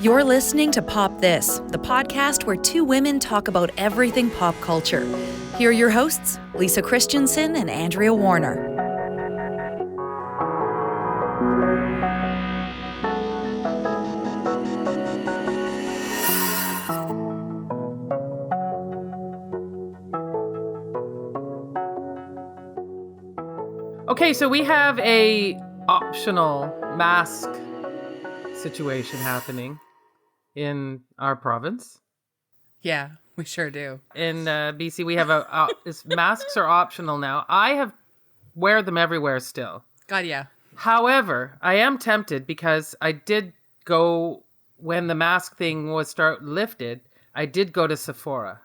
You're listening to Pop This, the podcast where two women talk about everything pop culture. Here are your hosts, Lisa Christiansen and Andrea Warner. Okay, so we have a optional mask situation happening in our province. Yeah, we sure do. In BC, we have masks are optional now. I wear them everywhere still. God, yeah. However, I am tempted because I did go when the mask thing was lifted. I did go to Sephora,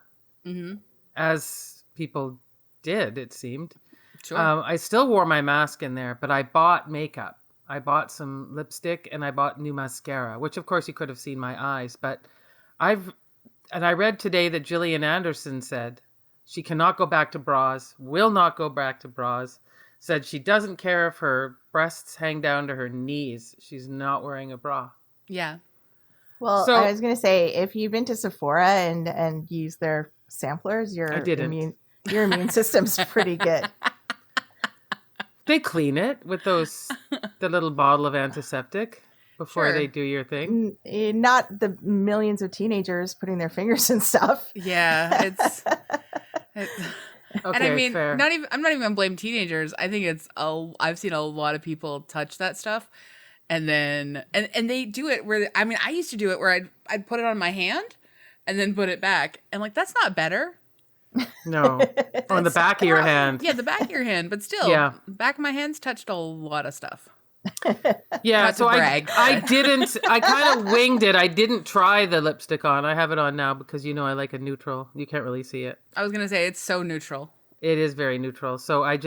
as people did. It seemed. Sure. I still wore my mask in there, but I bought makeup. I bought some lipstick and I bought new mascara, which of course you could have seen my eyes. But I read today that Gillian Anderson said she cannot go back to bras, will not go back to bras, said she doesn't care if her breasts hang down to her knees. She's not wearing a bra. Yeah. Well, I was going to say, if you've been to Sephora and used their samplers, your immune system's pretty good. They clean it with the little bottle of antiseptic before they do your thing. Not the millions of teenagers putting their fingers in stuff. Yeah, it's Okay, and I mean, fair. I'm not even gonna blame teenagers. I think I've seen a lot of people touch that stuff, and then and they do it where I used to do it where I'd put it on my hand, and then put it back, and like that's not better. No, on the back of your hand. Yeah, the back of your hand, but still, Yeah. the back of my hand's touched a lot of stuff. Yeah, Not so to brag. I kind of winged it. I didn't try the lipstick on. I have it on now because I like a neutral. You can't really see it. I was gonna say it's so neutral. It is very neutral. So I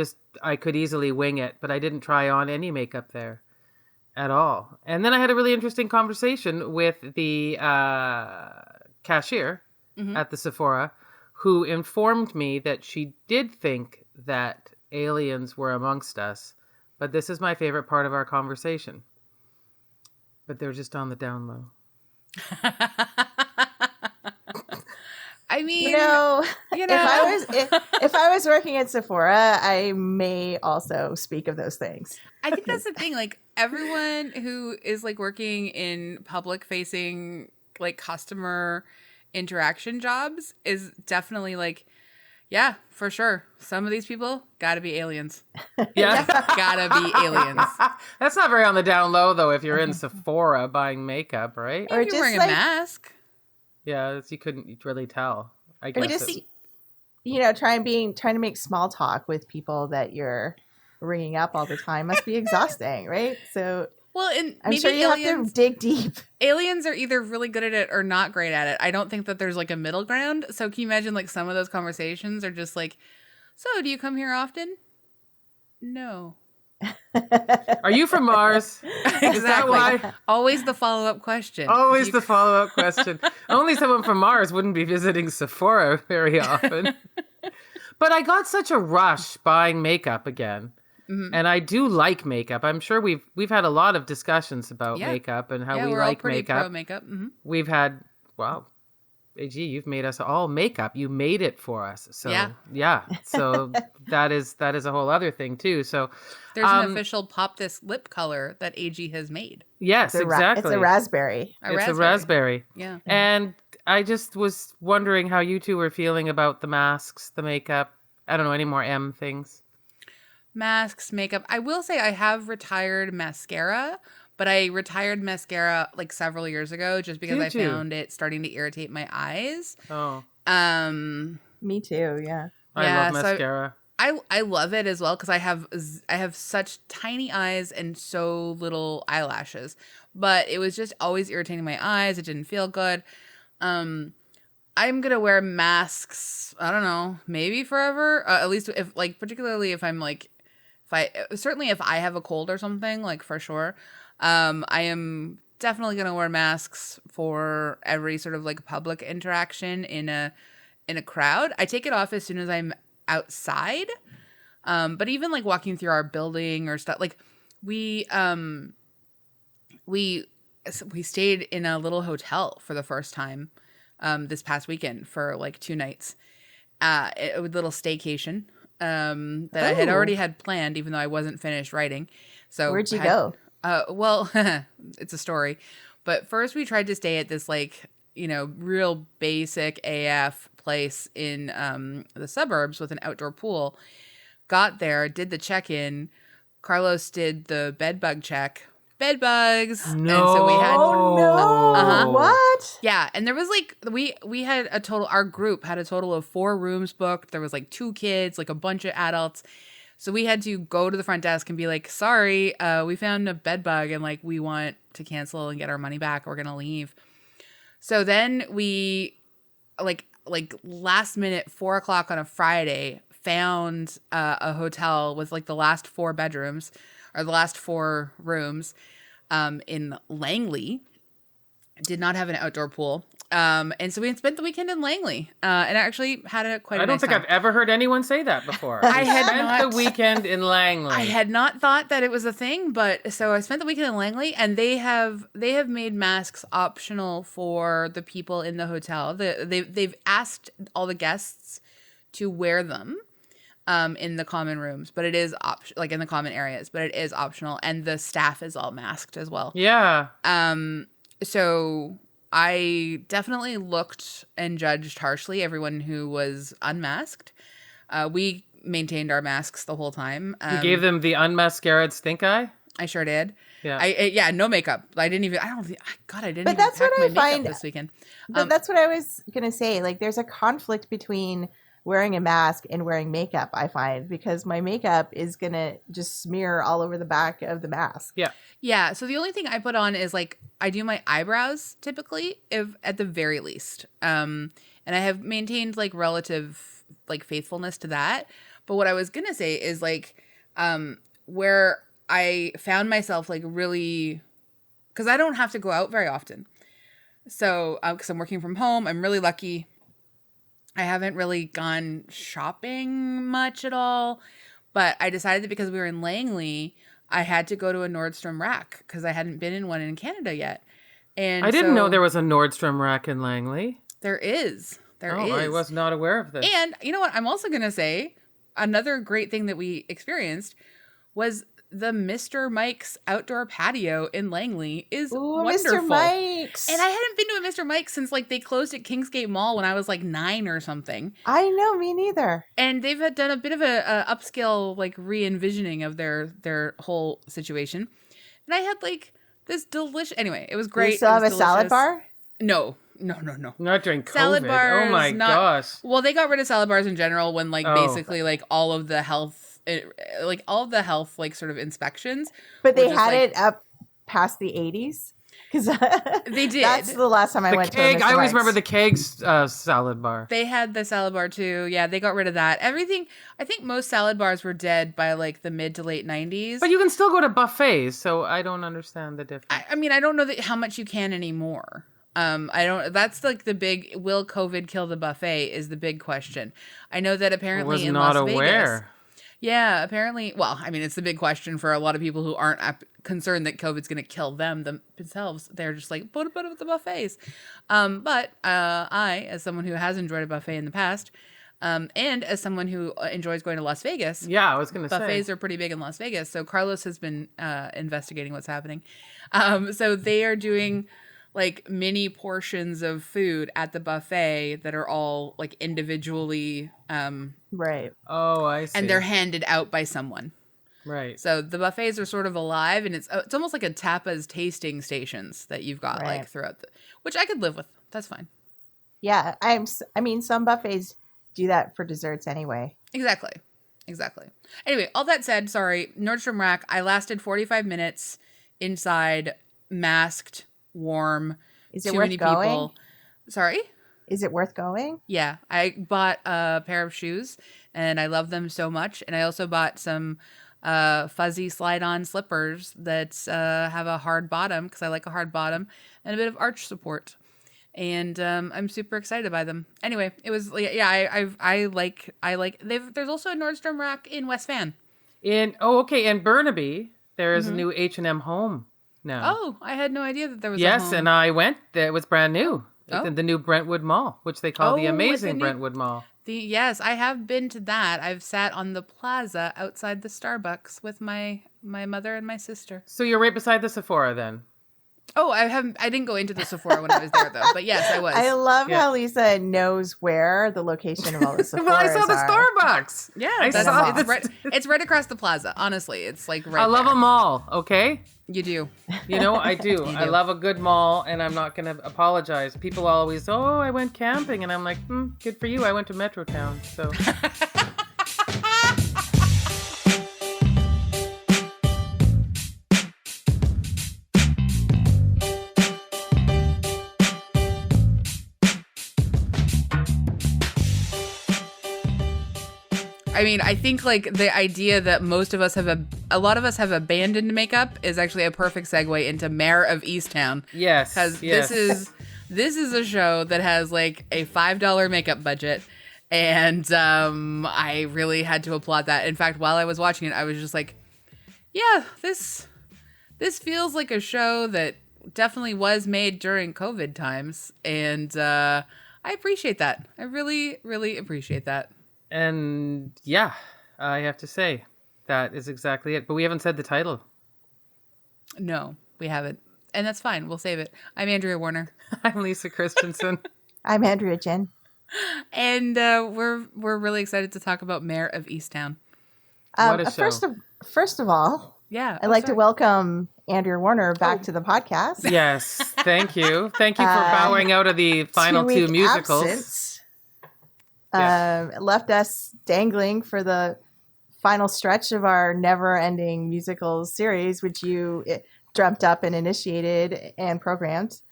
could easily wing it, but I didn't try on any makeup there at all. And then I had a really interesting conversation with the cashier at the Sephora, who informed me that she did think that aliens were amongst us. But this is my favorite part of our conversation. But they're just on the down low. I mean, if I was working at Sephora, I may also speak of those things. I think that's the thing. Like everyone who is like working in public facing, like customer interaction jobs is definitely like, yeah, for sure. Some of these people gotta be aliens. Yeah. Gotta be aliens. That's not very on the down low, though, if you're in Sephora buying makeup, right? Or if you're wearing a mask. Yeah, you couldn't really tell. I Or guess. just, trying to make small talk with people that you're ringing up all the time must be exhausting, right? So well, and I'm maybe sure you have to dig deep. Aliens are either really good at it or not great at it. I don't think that there's like a middle ground. So can you imagine like some of those conversations are just like, so do you come here often? No. Are you from Mars? Exactly. Is that why? Always the follow-up question. Always the follow-up question. Only someone from Mars wouldn't be visiting Sephora very often. But I got such a rush buying makeup again. Mm-hmm. And I do like makeup. I'm sure we've had a lot of discussions about makeup and how we we're like all pretty makeup. Pro makeup. Mm-hmm. We've had, AG, you've made us all makeup. You made it for us. So yeah. So that is a whole other thing too. So there's an official Pop This lip color that AG has made. Yes, exactly. It's a raspberry. It's a raspberry. Yeah. And I just was wondering how you two were feeling about the masks, the makeup. I don't know, any more M things? Masks, makeup. I will say I have retired mascara, but I retired mascara like several years ago just because I found it starting to irritate my eyes. Oh. Me too, yeah. I love mascara. I love it as well because I have such tiny eyes and so little eyelashes. But it was just always irritating my eyes. It didn't feel good. I'm gonna wear masks. I don't know, maybe forever. At least particularly if I'm like, if I have a cold or something, like for sure. I am definitely gonna wear masks for every sort of like public interaction in a crowd. I take it off as soon as I'm outside. But even like walking through our building or stuff, like we we stayed in a little hotel for the first time this past weekend for like 2 nights. A little staycation that I had already had planned, even though I wasn't finished writing. So where'd you go? Well, it's a story. But first we tried to stay at this like, real basic AF place in the suburbs with an outdoor pool. Got there, did the check-in. Carlos did the bed bug check. Bed bugs. No. And so we had What? Yeah, and there was like we had our group had a total of 4 rooms booked. There was like 2 kids, like a bunch of adults. So we had to go to the front desk and be like, "Sorry, we found a bed bug and like we want to cancel and get our money back. We're going to leave." So then we like last minute 4:00 on a Friday found a hotel with like the last 4 bedrooms or the last 4 rooms in Langley. Did not have an outdoor pool. And so we had spent the weekend in Langley and actually had quite a I don't nice think time. I've ever heard anyone say that before. I had spent not. the weekend in Langley. I had not thought that it was a thing, but so I spent the weekend in Langley, and they have made masks optional for the people in the hotel. They've asked all the guests to wear them in the common rooms, but it is like in the common areas, but it is optional, and the staff is all masked as well. Yeah. So I definitely looked and judged harshly everyone who was unmasked. We maintained our masks the whole time. You gave them the unmascaraed stink eye? I sure did. Yeah. No makeup. I didn't even pack But my that's what I makeup find this weekend. But that's what I was going to say. Like, there's a conflict between wearing a mask and wearing makeup, I find, because my makeup is going to just smear all over the back of the mask. Yeah. Yeah. So the only thing I put on is like, I do my eyebrows typically, if at the very least. And I have maintained like relative like faithfulness to that. But what I was going to say is like, where I found myself like really, because I don't have to go out very often. So, because I'm working from home, I'm really lucky. I haven't really gone shopping much at all, but I decided that because we were in Langley, I had to go to a Nordstrom Rack because I hadn't been in one in Canada yet. And I didn't know there was a Nordstrom Rack in Langley. There is. There is. I was not aware of this. And you know what? I'm also going to say another great thing that we experienced was the Mr. Mike's outdoor patio in Langley is wonderful. Mr. Mike's. And I hadn't been to a Mr. Mike's since like they closed at Kingsgate Mall when I was like 9 or something. I know, me neither. And they've done a bit of a upscale like re-envisioning of their whole situation. And I had like this delicious. Anyway, it was great. You still have a salad bar? No. Not during COVID. Salad bars. Oh my gosh. Well, they got rid of salad bars in general when like basically like all of the health like sort of inspections. But they had it up past the 80s. Because they did. That's the last time I went to a Mr. I always Mike's. remember the Kegs salad bar. They had the salad bar too. Yeah, they got rid of that. Everything. I think most salad bars were dead by like the mid to late 90s. But you can still go to buffets, so I don't understand the difference. I mean, I don't know how much you can anymore. I don't. That's like the big. Will COVID kill the buffet? Is the big question. I know that apparently in Las Vegas. Yeah, apparently. Well, I mean, it's the big question for a lot of people who aren't concerned that COVID's going to kill themselves. They're just like, put it with the buffets. But I, as someone who has enjoyed a buffet in the past, and as someone who enjoys going to Las Vegas. Yeah, I was going to say. Buffets are pretty big in Las Vegas. So Carlos has been investigating what's happening. So they are doing like mini portions of food at the buffet that are all like individually right. Oh, I see. And they're handed out by someone. Right. So the buffets are sort of alive, and it's almost like a tapas tasting stations that you've got like throughout which I could live with. That's fine. Yeah, I mean some buffets do that for desserts anyway. Exactly. Anyway, all that said, sorry, Nordstrom Rack, I lasted 45 minutes inside, masked, warm. Is it worth going? Sorry? Is it worth going? Yeah. I bought a pair of shoes and I love them so much. And I also bought some fuzzy slide-on slippers that have a hard bottom because I like a hard bottom and a bit of arch support. And I'm super excited by them. Anyway, it was I like there's also a Nordstrom Rack in West Van. In Burnaby, there is a new H&M Home now. Oh, I had no idea that there was a Yes, home. and I went. It was brand new. Oh. It's in the new Brentwood Mall, which they call the Oh, with the amazing new- Brentwood Mall. Yes, I have been to that. I've sat on the plaza outside the Starbucks with my mother and my sister. So you're right beside the Sephora then? Oh, I didn't go into the Sephora when I was there though, but yes, I was. I love Yeah. how Lisa knows where the location of all the Sephoras Well, I saw the are. Starbucks. Yeah, I that's, saw it's this- right. It's right across the plaza. Honestly, it's like right. I love there. a mall, okay? You do. You know, I do. I do. love a good mall, and I'm not going to apologize. People always, oh, I went camping, and I'm like, good for you. I went to Metrotown, so. I mean, I think like the idea that most of us have a lot of us have abandoned makeup is actually a perfect segue into Mare of Easttown. Yes. Because yes. this is a show that has like a $5 makeup budget, and I really had to applaud that. In fact, while I was watching it, I was just like, yeah, this feels like a show that definitely was made during COVID times, and I appreciate that. I really, really appreciate that. And yeah, I have to say, that is exactly it. But we haven't said the title. No, we haven't. And that's fine. We'll save it. I'm Andrea Warner. I'm Lisa Christiansen. I'm Andrea Gin. And we're really excited to talk about Mare of Easttown. What a show. First of all, Yeah. I'd like to welcome Andrea Warner back to the podcast. Yes, thank you. Thank you for bowing out of the final 2 2-week musicals. absence, Yeah. left us dangling for the final stretch of our never-ending musical series, which you dreamt up and initiated and programmed.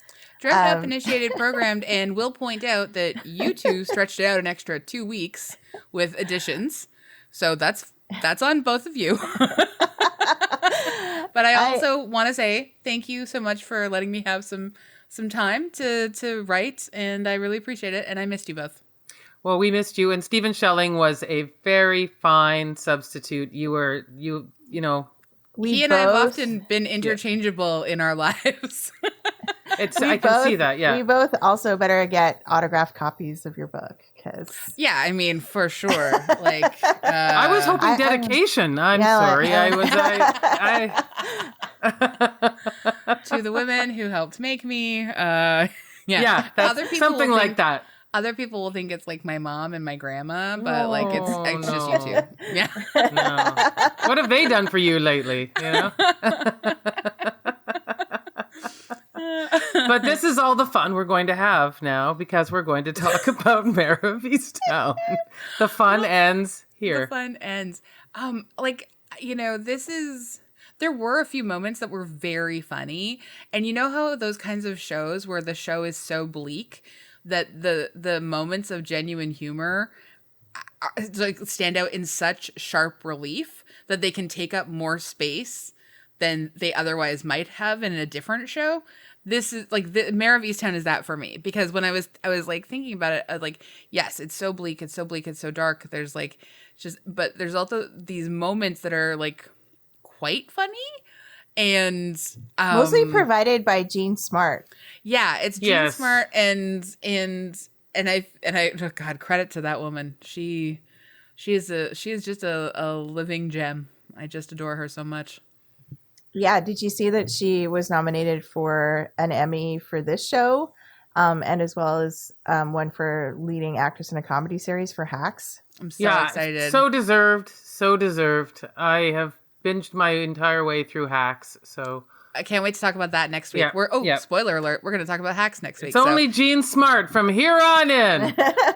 Dreamt up, initiated, programmed, and will point out that you two stretched it out an extra 2 weeks with additions. So that's on both of you. But I also want to say thank you so much for letting me have some time to write, and I really appreciate it, and I missed you both. Well, we missed you, and Stephen Schelling was a very fine substitute. You know, He and I have often been interchangeable in our lives. I can see that. Yeah, We both also better get autographed copies of your book because Yeah, I mean, for sure. Like, I was hoping dedication. I'm sorry. to the women who helped make me. Yeah, that's something will like think- that. Other people will think it's like my mom and my grandma, but like it's just you two. Yeah. No. What have they done for you lately? You know. But this is all the fun we're going to have now because we're going to talk about Mare of Easttown. The fun ends here. The fun ends. There were a few moments that were very funny, and you know how those kinds of shows where the show is so bleak that the moments of genuine humor like stand out in such sharp relief that they can take up more space than they otherwise might have in a different show. This is like the Mare of Easttown is that for me, because when I was like thinking about it, I was like, yes, it's so bleak, it's so dark. There's like but there's also these moments that are like quite funny and mostly provided by Jean Smart. Yeah, it's Jean Smart and I oh God, credit to that woman. She is just a living gem. I just adore her so much. Yeah, did you see that she was nominated for an Emmy for this show, and as well as one for leading actress in a comedy series for Hacks? I'm so excited. So deserved. I have binged my entire way through Hacks, so I can't wait to talk about that next week. Yeah. Spoiler alert, we're going to talk about Hacks next week. It's only Jean Smart from here on in.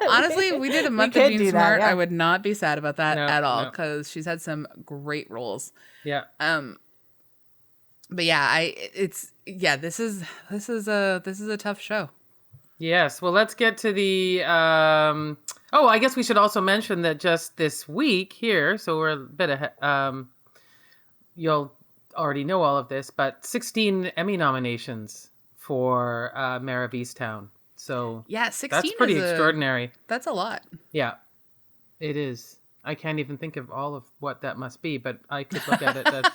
Honestly, we did a month of Jean Smart. Yeah. I would not be sad about that at all, No. because she's had some great roles. Yeah. But yeah, this is a tough show. Yes. Well, let's get to the. I guess we should also mention that just this week here, so we're a bit ahead. You'll already know all of this, but 16 Emmy nominations for Mare of Easttown. So Yeah, 16. that's pretty extraordinary. That's a lot. Yeah, it is. I can't even think of all of what that must be, but I could look at it.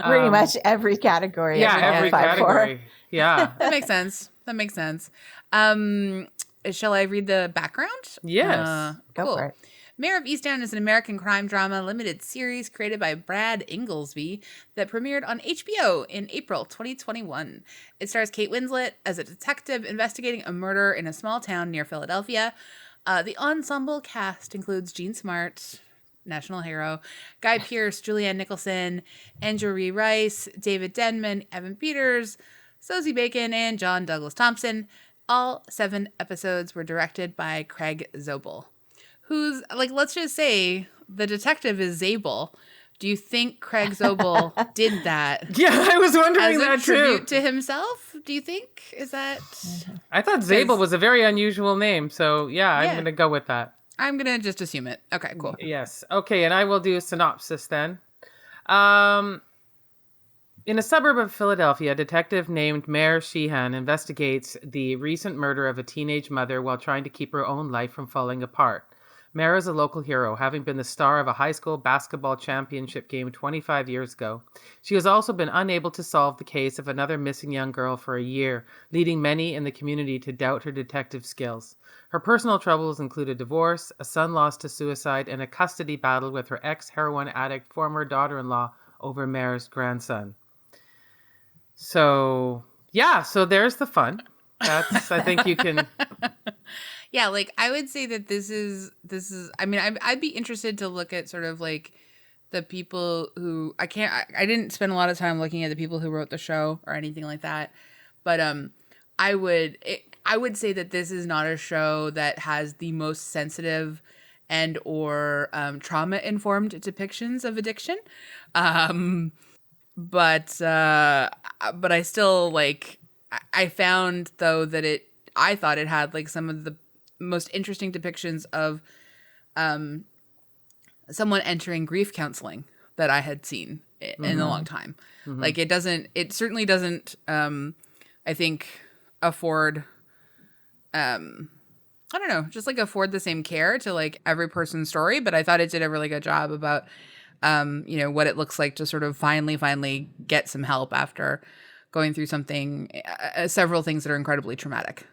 Pretty much every category. Yeah, that we every qualified for. category. Yeah. That makes sense. That makes sense. Shall I read the background? Yes. Go for it. Mare of Easttown is an American crime drama limited series created by Brad Inglesby that premiered on HBO in April 2021. It stars Kate Winslet as a detective investigating a murder in a small town near Philadelphia. The ensemble cast includes Jean Smart, national hero, Guy Pearce, Julianne Nicholson, Andrew Rhee Rice, David Denman, Evan Peters, Sosie Bacon, and John Douglas Thompson. All 7 episodes were directed by Craig Zobel, who's, like, let's just say the detective is Zabel. Do you think Craig Zobel did that? Yeah, I was wondering as a that tribute too. to himself? Do you think? Is that... I thought Zabel was a very unusual name, so yeah, I'm Yeah. going to go with that. I'm going to just assume it. Okay, cool. Yes. Okay, and I will do a synopsis then. In a suburb of Philadelphia, a detective named Mare Sheehan investigates the recent murder of a teenage mother while trying to keep her own life from falling apart. Mare is a local hero, having been the star of a high school basketball championship game 25 years ago. She has also been unable to solve the case of another missing young girl for a year, leading many in the community to doubt her detective skills. Her personal troubles include a divorce, a son lost to suicide, and a custody battle with her ex-heroin addict former daughter-in-law over Mare's grandson. So, yeah, so there's the fun. That's, I think you can... Yeah, like, I would say that this is, I mean, I'd be interested to look at sort of like the people who, I didn't spend a lot of time looking at the people who wrote the show or anything like that. But I would say that this is not a show that has the most sensitive and or trauma-informed depictions of addiction. But I still, like, I found, though, that I thought it had, like, some of the most interesting depictions of someone entering grief counseling that I had seen in a long time. Mm-hmm. Like, it certainly doesn't, I think, afford, I don't know, just, like, afford the same care to, like, every person's story. But I thought it did a really good job about, you know, what it looks like to sort of finally get some help after going through several things that are incredibly traumatic.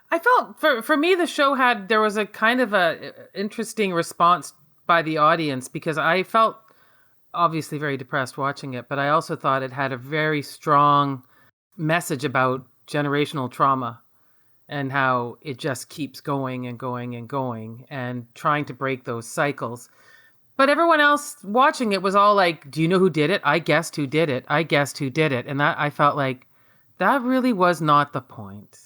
I felt for me, the show there was a kind of a interesting response by the audience, because I felt obviously very depressed watching it, but I also thought it had a very strong message about generational trauma and how it just keeps going and going and going and trying to break those cycles. But everyone else watching it was all like, do you know who did it? I guessed who did it. I guessed who did it. And that, I felt like that really was not the point.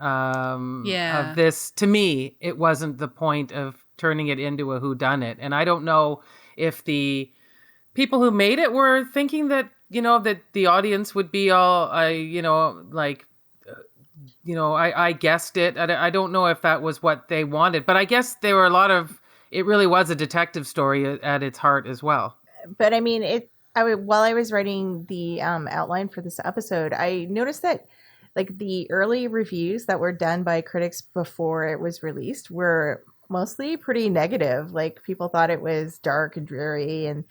Of this. To me, it wasn't the point of turning it into a whodunit. And I don't know if the people who made it were thinking that, you know, that the audience would be all, I guessed it. I don't know if that was what they wanted, but I guess there were it really was a detective story at its heart as well. But I mean, while I was writing the outline for this episode, I noticed that, like, the early reviews that were done by critics before it was released were mostly pretty negative. Like, people thought it was dark and dreary, and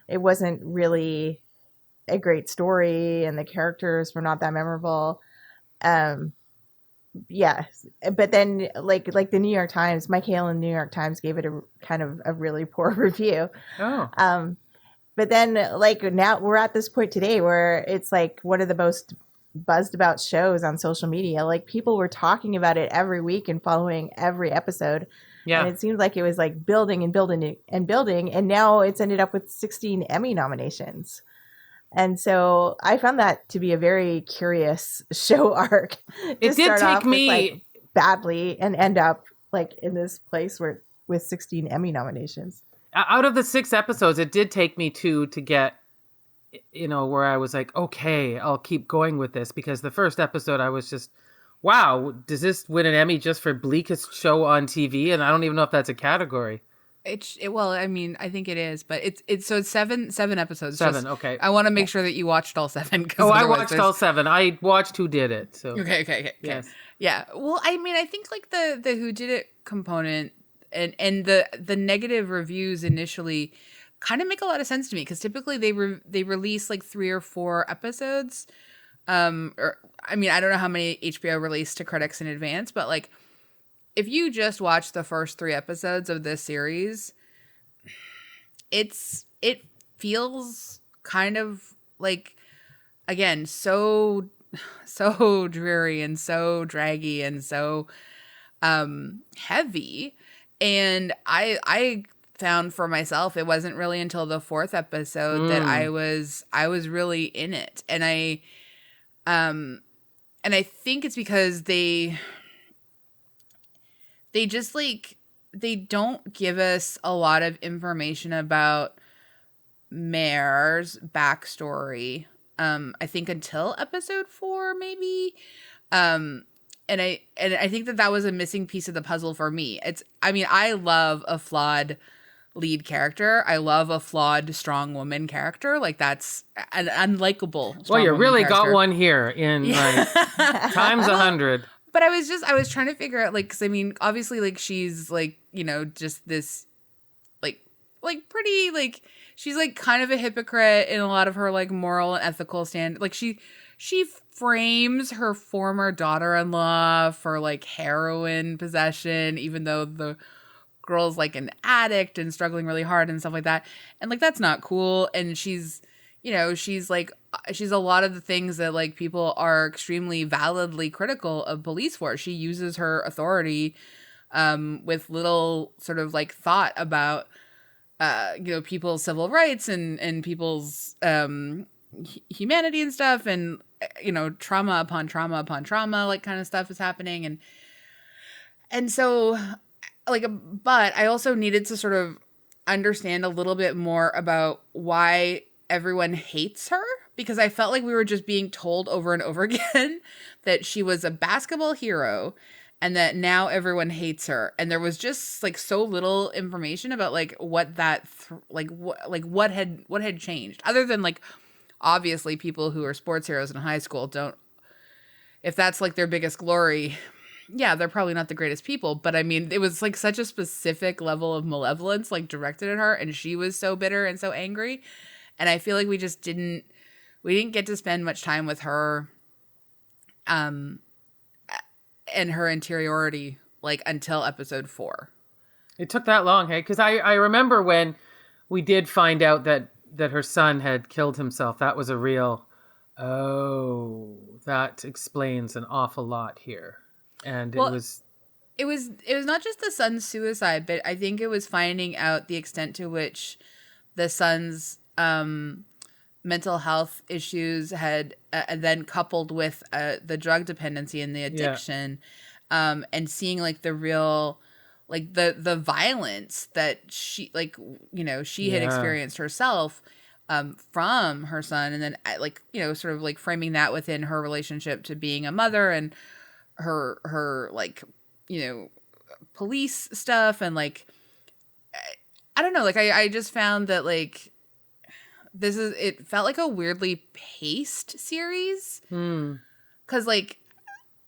it wasn't really a great story, and the characters were not that memorable. Yeah, but then like the New York Times, Mike Hale in the New York Times gave it a kind of a really poor review. Oh. But then, like, now we're at this point today where it's like one of the most buzzed about shows on social media. Like, people were talking about it every week and following every episode. Yeah. And it seems like it was like building and building and building. And now it's ended up with 16 Emmy nominations. And so I found that to be a very curious show arc. It did take me like, badly and end up like in this place with 16 Emmy nominations. Out of the 6 episodes, it did take me 2 to get, you know, where I was like, okay, I'll keep going with this, because the first episode I was just, wow, does this win an Emmy just for bleakest show on TV? And I don't even know if that's a category. Well, I mean, I think it is, but it's 7 episodes. 7, okay. I want to make sure that you watched all 7. I watched all 7. I watched Who Did It. So okay. Yes. Yeah. Well, I mean, I think like the Who Did It component and the negative reviews initially kind of make a lot of sense to me, because typically they release like 3 or 4 episodes. Or I mean, I don't know how many HBO released to critics in advance, but like if you just watch the first 3 episodes of this series, it feels kind of like, again, so dreary and so draggy and so heavy. And I found for myself, it wasn't really until the 4th episode that I was really in it. And I think it's because they just like, they don't give us a lot of information about Mare's backstory. I think until episode 4, maybe. And I think that was a missing piece of the puzzle for me. I love a flawed lead character. I love a flawed strong woman character. Like, that's an unlikable. Well, you really character. got one here in like times 100. But I was trying to figure out, like, because I mean, obviously, like, she's like, you know, just this like pretty, like, she's like kind of a hypocrite in a lot of her like moral and ethical stand. Like, she frames her former daughter-in-law for like heroin possession, even though the girl's like an addict and struggling really hard and stuff like that. And like, that's not cool. And she's, you know, she's a lot of the things that like people are extremely validly critical of police for. She uses her authority with little sort of like thought about you know, people's civil rights and people's humanity and stuff, and you know, trauma upon trauma upon trauma, like, kind of stuff is happening. And so like, but I also needed to sort of understand a little bit more about why everyone hates her, because I felt like we were just being told over and over again that she was a basketball hero and that now everyone hates her. And there was just like so little information about like what that what had changed, other than like, obviously people who are sports heroes in high school don't, if that's like their biggest glory, yeah, they're probably not the greatest people. But I mean, it was like such a specific level of malevolence like directed at her, and she was so bitter and so angry. And I feel like we didn't get to spend much time with her and her interiority, like, until episode 4. It took that long, hey? Because I remember when we did find out that her son had killed himself. That was a real, oh, that explains an awful lot here. And well, it was not just the son's suicide, but I think it was finding out the extent to which the son's mental health issues had then coupled with the drug dependency and the addiction, and seeing like the real, like the violence that she, like, you know, she had experienced herself from her son, and then like, you know, sort of like framing that within her relationship to being a mother and her like, you know, police stuff, and like, I don't know, like I just found that like it felt like a weirdly paced series. Because like,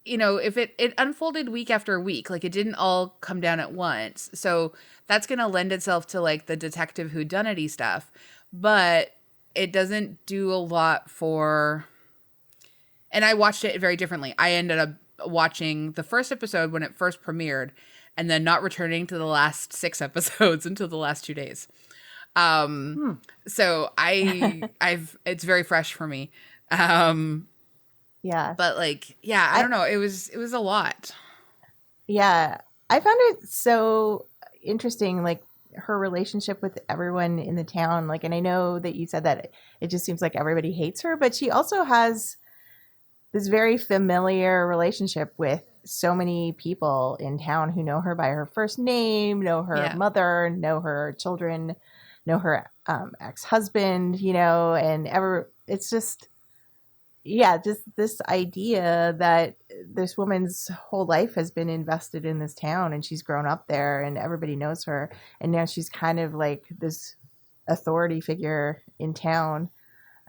you know, if it unfolded week after week, like it didn't all come down at once. So that's going to lend itself to like the detective whodunity stuff, but it doesn't do a lot for, and I watched it very differently. I ended up watching the first episode when it first premiered and then not returning to the last 6 episodes until the last 2 days. So it's very fresh for me. Yeah. But like, yeah, I don't know. It was a lot. Yeah. I found it so interesting, like her relationship with everyone in the town. Like, and I know that you said that it just seems like everybody hates her, but she also has this very familiar relationship with so many people in town who know her by her first name, know her mother, know her children, know her ex-husband, you know, and it's just, just this idea that this woman's whole life has been invested in this town and she's grown up there and everybody knows her. And now she's kind of like this authority figure in town.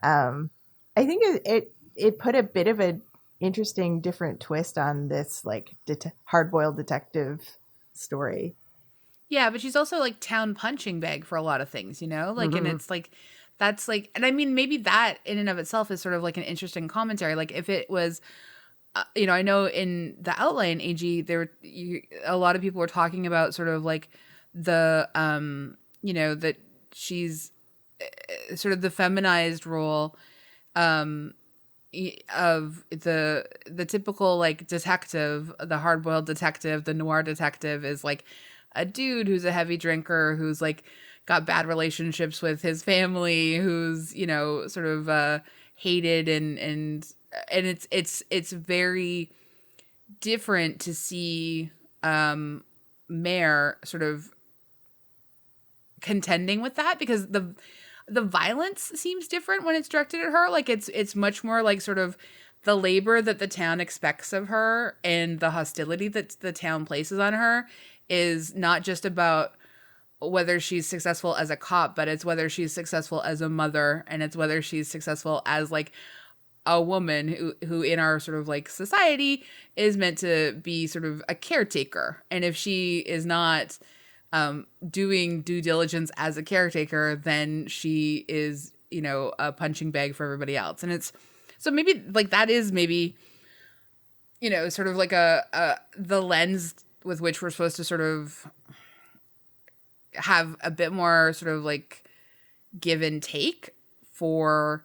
I think it put a bit of an interesting, different twist on this like hard-boiled detective story. Yeah, but she's also like town punching bag for a lot of things, you know? Like, and Mhm. it's like, that's like, and I mean, maybe that in and of itself is sort of like an interesting commentary. Like, if it was, you know, I know in the outline, AG, a lot of people were talking about sort of like the, you know, that she's sort of the feminized role, um, of the typical like detective, the hard-boiled detective, the noir detective is like a dude who's a heavy drinker, who's like got bad relationships with his family, who's, you know, sort of hated, and it's very different to see Mare sort of contending with that, because the violence seems different when it's directed at her. Like, it's much more like sort of the labor that the town expects of her and the hostility that the town places on her is not just about whether she's successful as a cop, but it's whether she's successful as a mother, and it's whether she's successful as like a woman who in our sort of like society is meant to be sort of a caretaker. And if she is not doing due diligence as a caretaker, then she is, you know, a punching bag for everybody else. And it's, so maybe like that is maybe, you know, sort of like the lens with which we're supposed to sort of have a bit more sort of like give and take for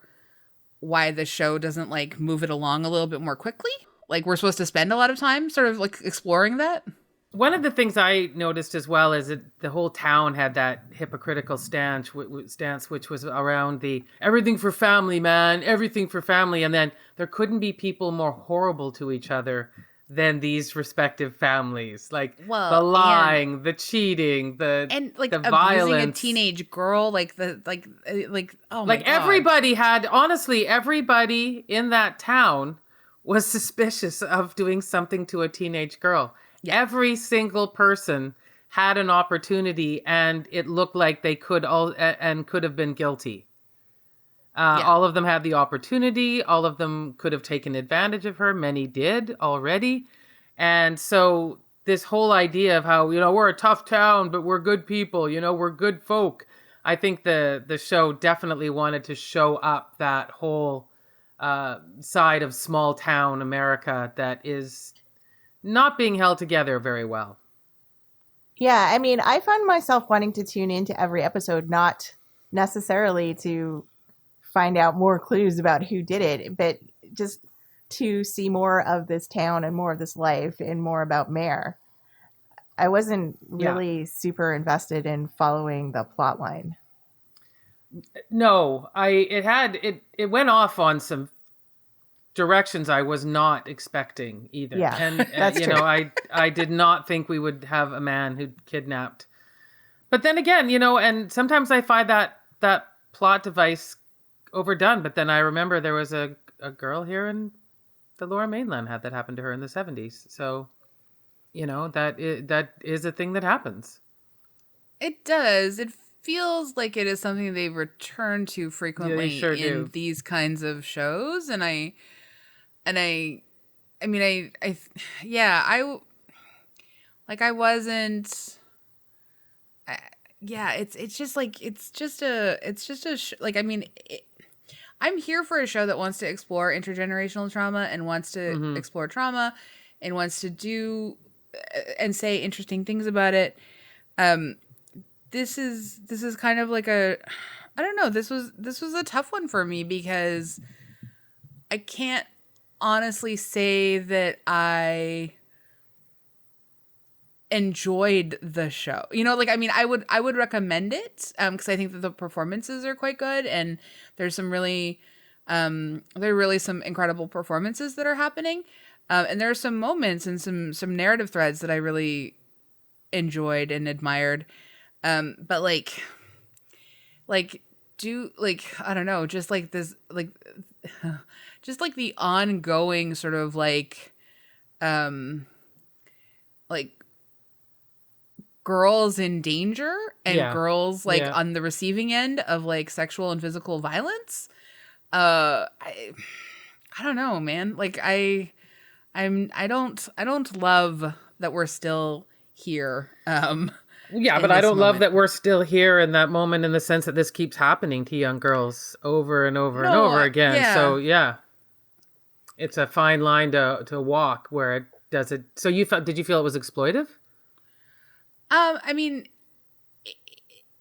why the show doesn't like move it along a little bit more quickly. Like, we're supposed to spend a lot of time sort of like exploring that. One of the things I noticed as well is that the whole town had that hypocritical stance, which was around the everything for family, man, everything for family. And then there couldn't be people more horrible to each other than these respective families. Like the lying, the cheating, and like the abusing violence. a teenage girl, like oh my like God. Honestly, everybody in that town was suspicious of doing something to a teenage girl. Yeah. Every single person had an opportunity, and it looked like they could have been guilty. All of them had the opportunity. All of them could have taken advantage of her. Many did already. And so this whole idea of how, you know, we're a tough town, but we're good people, you know, we're good folk. I think the show definitely wanted to show up that whole side of small town America that is not being held together very well. Yeah, I mean, I found myself wanting to tune into every episode, not necessarily to find out more clues about who did it, but just to see more of this town and more of this life and more about Mare. I wasn't really super invested in following the plot line. No, it went off on some directions I was not expecting either. Yeah, and that's you true. know, I did not think we would have a man who kidnapped. But then again, you know, and sometimes I find that plot device overdone. But then I remember there was a girl here in the Lower Mainland had that happen to her in the 70s. So, you know, that is a thing that happens. It does. It feels like it is something they return to frequently in these kinds of shows, and I mean, it's just like, I mean, I'm here for a show that wants to explore intergenerational trauma and wants to explore trauma and wants to do and say interesting things about it. This is kind of like I don't know. This was a tough one for me because I can't honestly say that I enjoyed the show. You know, like, I mean, I would recommend it because I think that the performances are quite good, and there's some really there are really some incredible performances that are happening, and there are some moments and some narrative threads that I really enjoyed and admired, but like I don't know, just like this, like just like the ongoing sort of like girls in danger and girls like on the receiving end of like sexual and physical violence. I don't know, man. Like I don't love that we're still here. Yeah, in but I this don't love moment. that we're still here in that moment in the sense that this keeps happening to young girls over and over and No, over again. yeah. So yeah, it's a fine line to walk where it does it. So did you feel it was exploitive? I mean,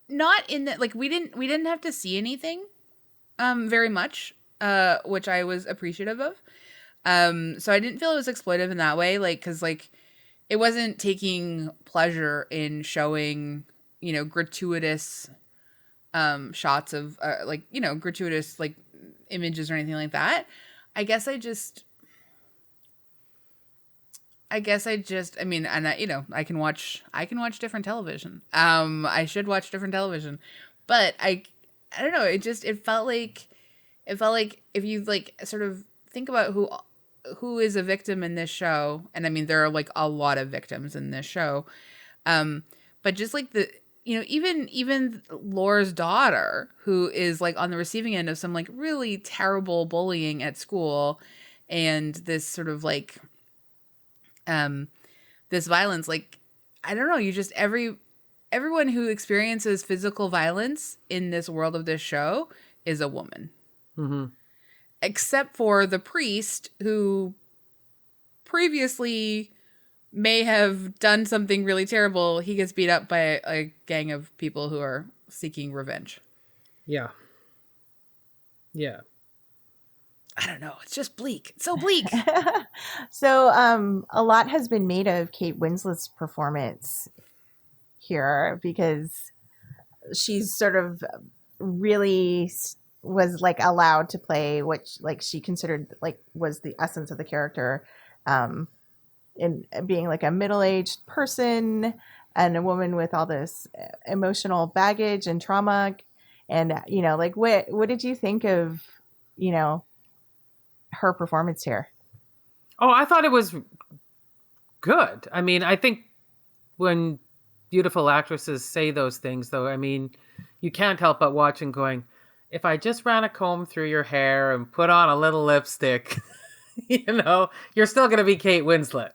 not in that, like, we didn't have to see anything very much, which I was appreciative of. So I didn't feel it was exploitive in that way, like, because, like, it wasn't taking pleasure in showing, gratuitous shots of like, gratuitous, like, images or anything like that. I guess I just I mean, and I can watch different television. I should watch different television. But I don't know, it felt like if you, like, sort of think about who is a victim in this show, and I mean there are, like, a lot of victims in this show. But just, like, the even Laura's daughter, who is, like, on the receiving end of some, like, really terrible bullying at school, and this sort of, like, this violence, like, I don't know, you just everyone who experiences physical violence in this world of this show is a woman. Mm-hmm. Except for the priest, who previously may have done something really terrible. He gets beat up by a gang of people who are seeking revenge. Yeah. Yeah. I don't know. It's just bleak. It's so bleak. So a lot has been made of Kate Winslet's performance here because she's sort of really was, like, allowed to play what, like, she considered, like, was the essence of the character, in being, like, a middle-aged person and a woman with all this emotional baggage and trauma. And like, what did you think of her performance here? Oh, I thought it was good. I mean, I think when beautiful actresses say those things, though, I mean, you can't help but watch and going, if I just ran a comb through your hair and put on a little lipstick, you're still going to be Kate Winslet.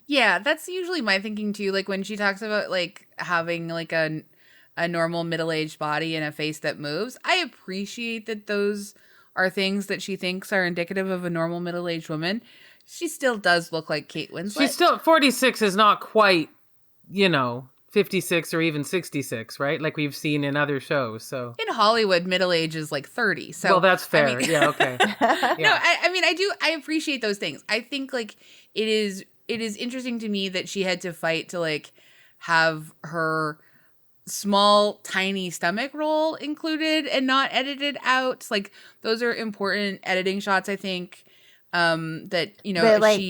Yeah, that's usually my thinking too. Like, when she talks about, like, having, like, a normal middle-aged body and a face that moves, I appreciate that those are things that she thinks are indicative of a normal middle-aged woman. She still does look like Kate Winslet. She's still 46 is not quite, 56 or even 66, right? Like we've seen in other shows. So in Hollywood, middle age is like 30. So, well, that's fair. I mean, yeah. Okay. Yeah. No, I mean, I appreciate those things. I think, like, it is interesting to me that she had to fight to, like, have her small, tiny stomach roll included and not edited out. Like, those are important editing shots, I think. That, But, like,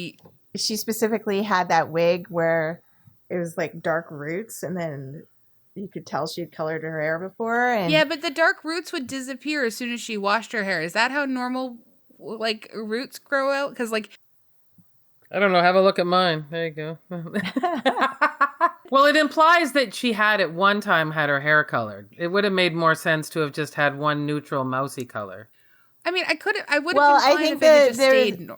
she specifically had that wig where it was, like, dark roots, and then you could tell she'd colored her hair before. And yeah, but the dark roots would disappear as soon as she washed her hair. Is that how normal, like, roots grow out? Because, like, I don't know. Have a look at mine. There you go. Well, it implies that she had at one time had her hair colored. It would have made more sense to have just had one neutral mousy color. I mean, I would have Well, been fine I think if it had just stayed.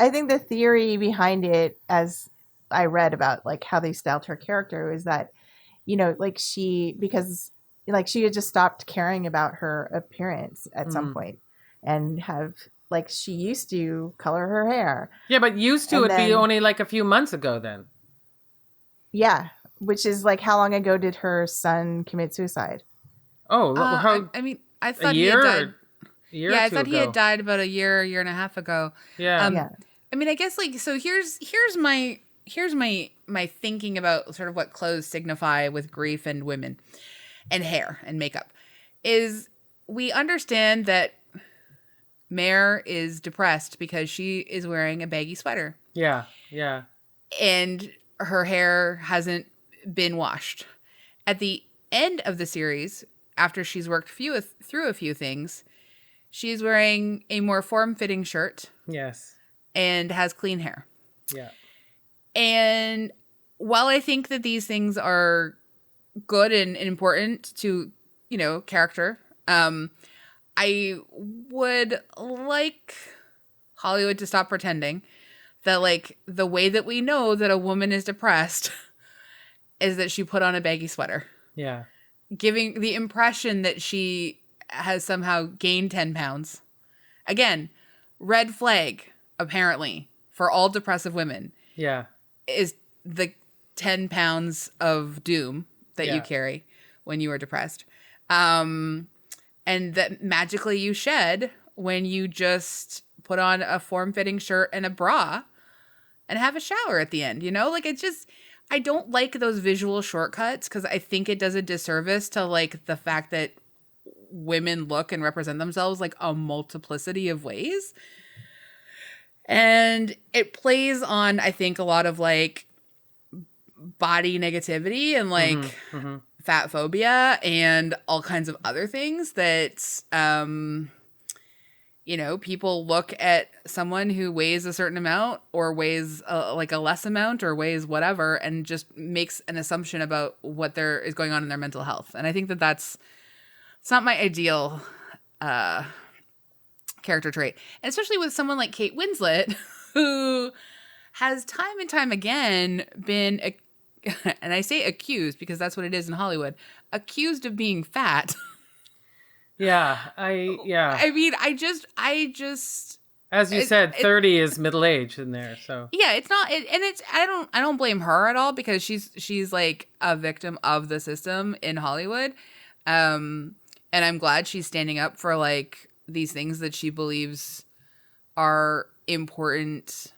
I think the theory behind it, as I read about, like, how they styled her character, was that, like, because she had just stopped caring about her appearance at some point, and like, she used to color her hair. Yeah, but used to would be only like a few months ago then. Yeah, which is, like, how long ago did her son commit suicide? Oh, I mean, I thought a he year had died. Yeah, I thought he had died about a year and a half ago. Yeah. Yeah. I mean, I guess, like, so here's my thinking about sort of what clothes signify with grief and women and hair and makeup is we understand that Mare is depressed because she is wearing a baggy sweater. Yeah. Yeah. And her hair hasn't been washed. At the end of the series, after she's worked through a few things, she's wearing a more form-fitting shirt. Yes. And has clean hair. Yeah. And while I think that these things are good and important to, character, I would like Hollywood to stop pretending that, like, the way that we know that a woman is depressed is that she put on a baggy sweater. Yeah. Giving the impression that she has somehow gained 10 pounds. Again, red flag, apparently, for all depressive women. Yeah. Is the 10 pounds of doom that you Yeah. carry when you are depressed. And that magically you shed when you just put on a form-fitting shirt and a bra and have a shower at the end, you know? Like, it's just, I don't like those visual shortcuts because I think it does a disservice to, like, the fact that women look and represent themselves like a multiplicity of ways. And it plays on, I think, a lot of, like, body negativity and, like, fat phobia and all kinds of other things that, you know, people look at someone who weighs a certain amount or weighs like a less amount or weighs whatever and just makes an assumption about what there is going on in their mental health. And I think that it's not my ideal character trait. And especially with someone like Kate Winslet, who has time and time again been, and I say accused because that's what it is in Hollywood, accused of being fat. Yeah. I mean, I just As you said, 30 is middle age in there. So yeah, it's not, and it's, I don't blame her at all because she's like a victim of the system in Hollywood. And I'm glad she's standing up for, like, these things that she believes are important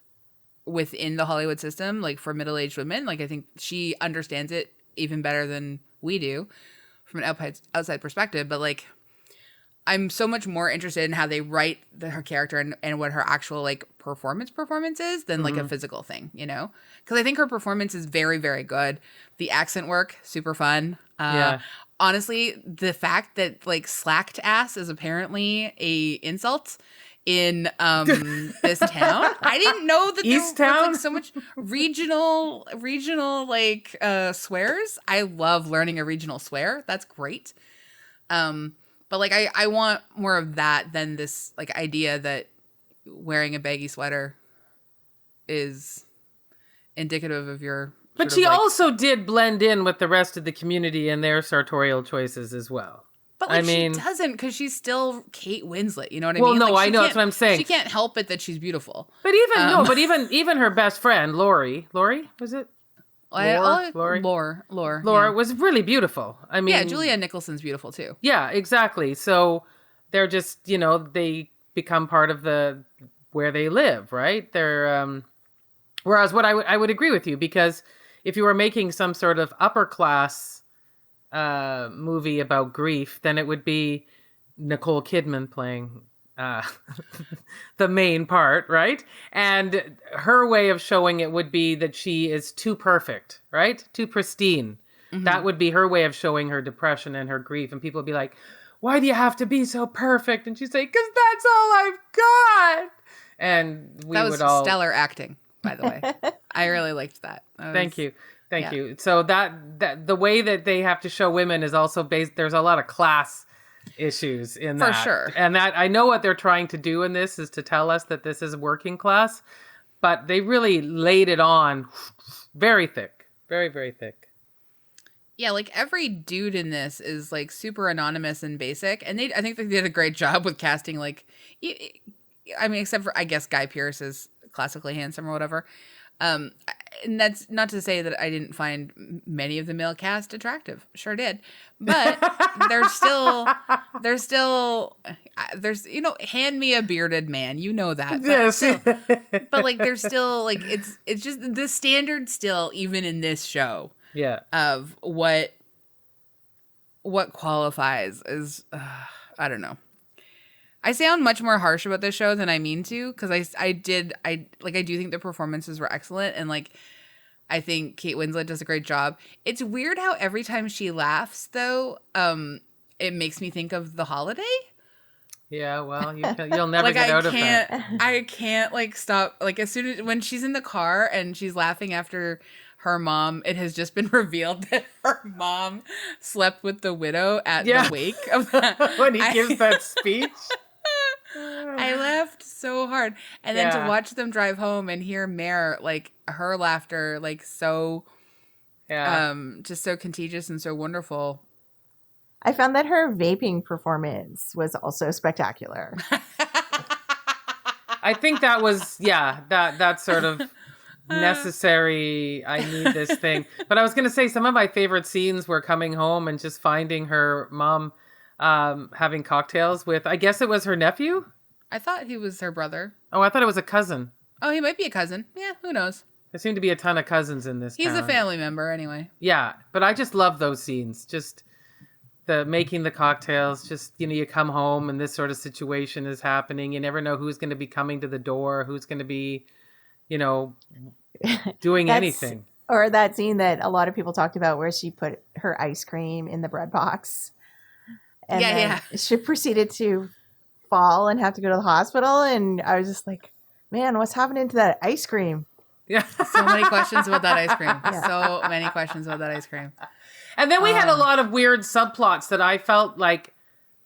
within the Hollywood system, like for middle-aged women. Like, I think she understands it even better than we do from an outside perspective. But, like, I'm so much more interested in how they write her character and what her actual, like, performance is than like a physical thing, you know? Because I think her performance is very, very good. The accent work, super fun. yeah. Honestly, the fact that, like, slacked ass is apparently a insult in this town. I didn't know that there was, Easttown? like, so much regional like swears. I love learning a regional swear. That's great. But, like, I want more of that than this, like, idea that wearing a baggy sweater is indicative of your. But she also did blend in with the rest of the community and their sartorial choices as well. But, like, I mean, she doesn't because she's still Kate Winslet. You know what I well, mean? no, Like, I know. That's what I'm saying. She can't help it that she's beautiful. But even her best friend, Lori, was it? Laura was really beautiful. I mean, yeah, Julia Nicholson's beautiful too. Yeah, exactly. So they're just, you know, they become part of where they live, right? They're, whereas what I would agree with you, because if you were making some sort of upper class movie about grief, then it would be Nicole Kidman playing the main part, right? And her way of showing it would be that she is too perfect, right? Too pristine. Mm-hmm. That would be her way of showing her depression and her grief. And people would be like, why do you have to be so perfect? And she'd say, because that's all I've got. And that was stellar acting, by the way. I really liked that. Thank you. Thank you. So that the way that they have to show women is also based, there's a lot of class issues in that. For sure. And that, I know what they're trying to do in this is to tell us that this is working class, but they really laid it on very thick. Very, very thick. Yeah, like, every dude in this is, like, super anonymous and basic. And I think they did a great job with casting, like, I mean, except for, I guess, Guy Pearce is classically handsome or whatever. And that's not to say that I didn't find many of the male cast attractive. Sure did. But there's, you know, hand me a bearded man. You know that. But Yes. still, but, like, there's still, like, it's just the standard still, even in this show. Yeah. Of what qualifies is, I don't know. I sound much more harsh about this show than I mean to, because I do think the performances were excellent, and, like, I think Kate Winslet does a great job. It's weird how every time she laughs, though, it makes me think of The Holiday. Yeah, well, you'll never like, get out of that. I can't, like, stop. Like, as soon as when she's in the car and she's laughing after her mom, it has just been revealed that her mom slept with the widow at the wake of that. When he gives that speech. I laughed so hard. And then to watch them drive home and hear Mare, like, her laughter, like, so Yeah. Just so contagious and so wonderful. I found that her vaping performance was also spectacular. I think that was, that sort of necessary. I need this thing. But I was going to say some of my favorite scenes were coming home and just finding her mom having cocktails with, I guess it was her nephew. I thought he was her brother. Oh, I thought it was a cousin. Oh, he might be a cousin. Yeah, who knows? There seem to be a ton of cousins in this He's town. a family member anyway. Yeah, but I just love those scenes. Just the making the cocktails, just, you come home and this sort of situation is happening. You never know who's going to be coming to the door, who's going to be, doing anything. Or that scene that a lot of people talked about where she put her ice cream in the bread box. And then she proceeded to fall and have to go to the hospital. And I was just like, man, what's happening to that ice cream? Yeah. So many questions about that ice cream. Yeah. So many questions about that ice cream. And then we had a lot of weird subplots that I felt like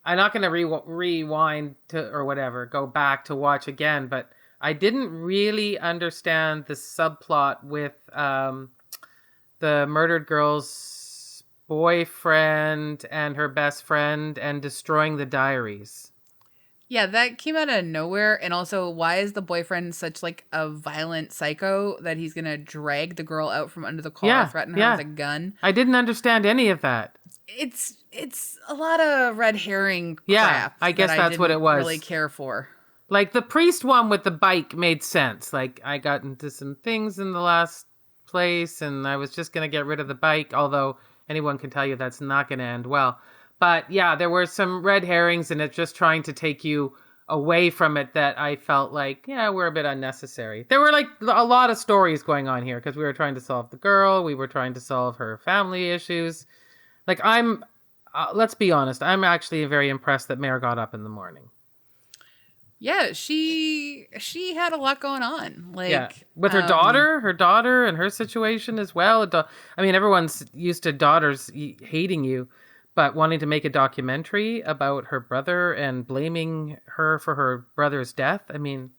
I'm not going to rewind to or whatever, go back to watch again, but I didn't really understand the subplot with the murdered girl's boyfriend and her best friend and destroying the diaries. Yeah, that came out of nowhere. And also, why is the boyfriend such like a violent psycho that he's going to drag the girl out from under the car, threaten her with a gun? I didn't understand any of that. It's a lot of red herring crap. I guess that's what it was. Really care for. Like the priest one with the bike made sense. Like I got into some things in the last place and I was just going to get rid of the bike, although anyone can tell you that's not going to end well. But yeah, there were some red herrings and it's just trying to take you away from it that I felt like, were a bit unnecessary. There were like a lot of stories going on here because we were trying to solve the girl. We were trying to solve her family issues. Like let's be honest, I'm actually very impressed that Mare got up in the morning. Yeah, she had a lot going on. Like with her daughter and her situation as well. I mean, everyone's used to daughters hating you, but wanting to make a documentary about her brother and blaming her for her brother's death. I mean,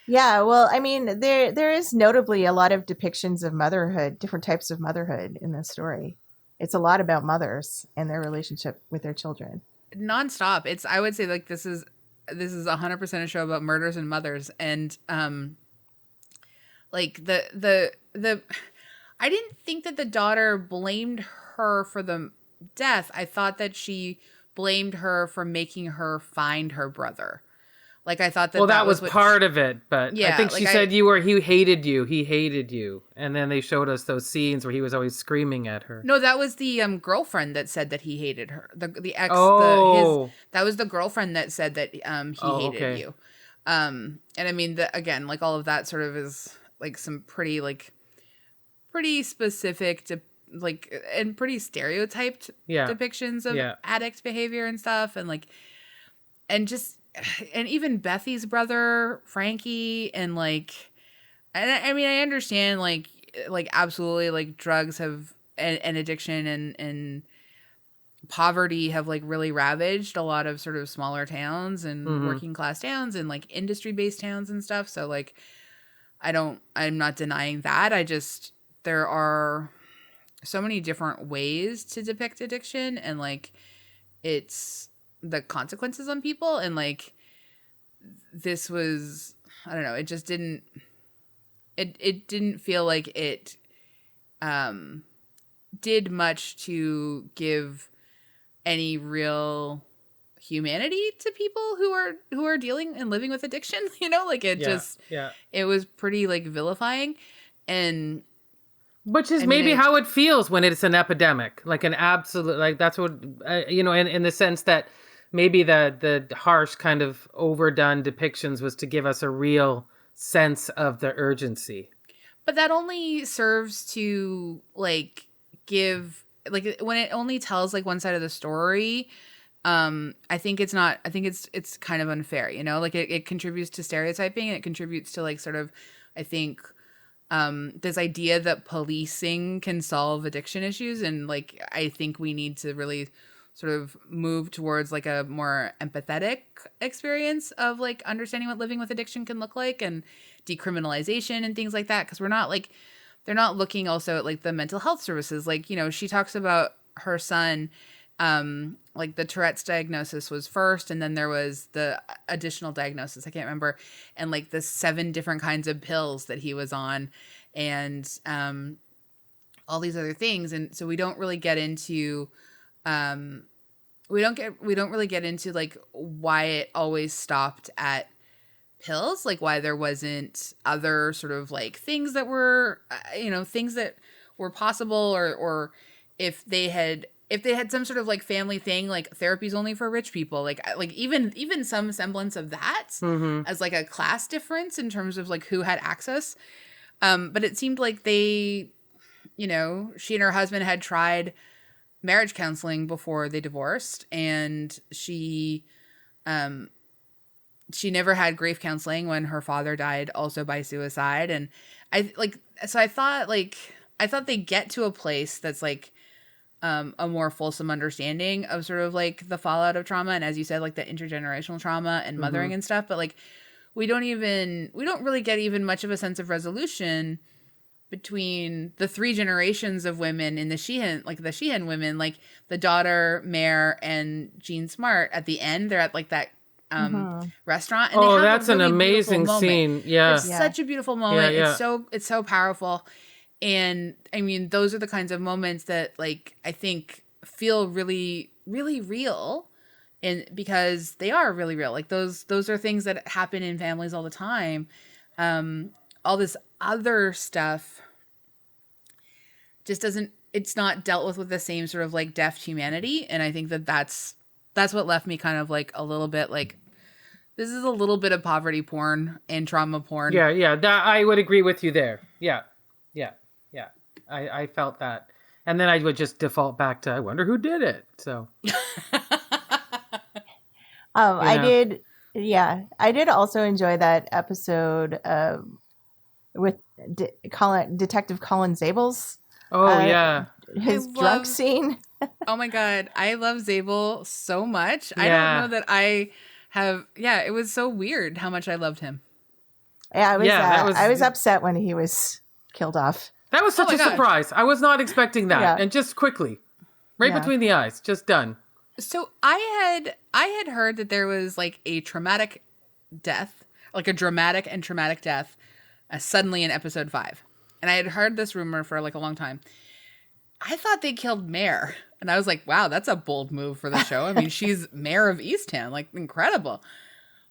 yeah, well, I mean, there is notably a lot of depictions of motherhood, different types of motherhood in this story. It's a lot about mothers and their relationship with their children. Nonstop. I would say like this is 100% a show about murders and mothers. And like the I didn't think that the daughter blamed her for the death. I thought that she blamed her for making her find her brother. Like I thought that was part of it, but I think she said he hated you, and then they showed us those scenes where he was always screaming at her. No, that was the girlfriend that said that he hated her. The ex, that was the girlfriend that said that he hated you. And I mean, again, like all of that sort of is like some pretty specific to like and pretty stereotyped depictions of addict behavior and stuff, and even Bethy's brother, Frankie, and like, and I mean, I understand like absolutely like drugs have and addiction and poverty have like really ravaged a lot of sort of smaller towns and working class towns and like industry based towns and stuff. So like, I'm not denying that. There are so many different ways to depict addiction and like it's the consequences on people, and like this was, I don't know, it just didn't feel like it did much to give any real humanity to people who are dealing and living with addiction, like it was pretty like vilifying, and which is maybe how it feels when it's an epidemic, like an absolute, like that's what, in the sense that maybe the harsh kind of overdone depictions was to give us a real sense of the urgency. But that only serves to like give, like when it only tells like one side of the story, I think it's kind of unfair, like it contributes to stereotyping, and it contributes to like sort of, I think, this idea that policing can solve addiction issues. And like, I think we need to really sort of move towards like a more empathetic experience of like understanding what living with addiction can look like, and decriminalization and things like that. Cause we're not like they're not looking also at like the mental health services. Like, you know, she talks about her son, like the Tourette's diagnosis was first, and then there was the additional diagnosis, I can't remember, and like the 7 different kinds of pills that he was on, and all these other things. And so we don't really get into we don't really get into like why it always stopped at pills, like why there wasn't other sort of like things that were things that were possible, or if they had some sort of like family thing, like therapy's only for rich people, like even some semblance of that as like a class difference in terms of like who had access. But it seemed like they, you know, she and her husband had tried marriage counseling before they divorced, and she never had grief counseling when her father died also by suicide. And I thought they get to a place that's like a more fulsome understanding of sort of like the fallout of trauma, and as you said, like the intergenerational trauma and mothering and stuff. But like we don't really get even much of a sense of resolution between the 3 generations of women in the Sheehan women, like the daughter Mare and Jean Smart. At the end, they're at like that restaurant, and oh, that's an amazing scene. Yeah, it's such a beautiful moment. It's so powerful. And I mean, those are the kinds of moments that like I think feel really, really real, and because they are really real. Like those are things that happen in families all the time. All this other stuff just doesn't. It's not dealt with the same sort of like deft humanity, and I think that's what left me kind of like a little bit like, this is a little bit of poverty porn and trauma porn. Yeah. That I would agree with you there. Yeah. I felt that. And then I would just default back to, I wonder who did it. So. I did also enjoy that episode with Detective Colin Zabel's. His drunk scene. Oh my God. I love Zabel so much. Yeah. I don't know that I have. Yeah, it was so weird how much I loved him. Yeah, I was upset when he was killed off. That was such a surprise. I was not expecting that. Yeah. And just quickly, between the eyes, just done. So I had heard that there was like a traumatic death, like a dramatic and traumatic death, suddenly in episode 5. And I had heard this rumor for like a long time. I thought they killed Mare. And I was like, wow, that's a bold move for the show. I mean, she's mayor of Easttown. Like, incredible.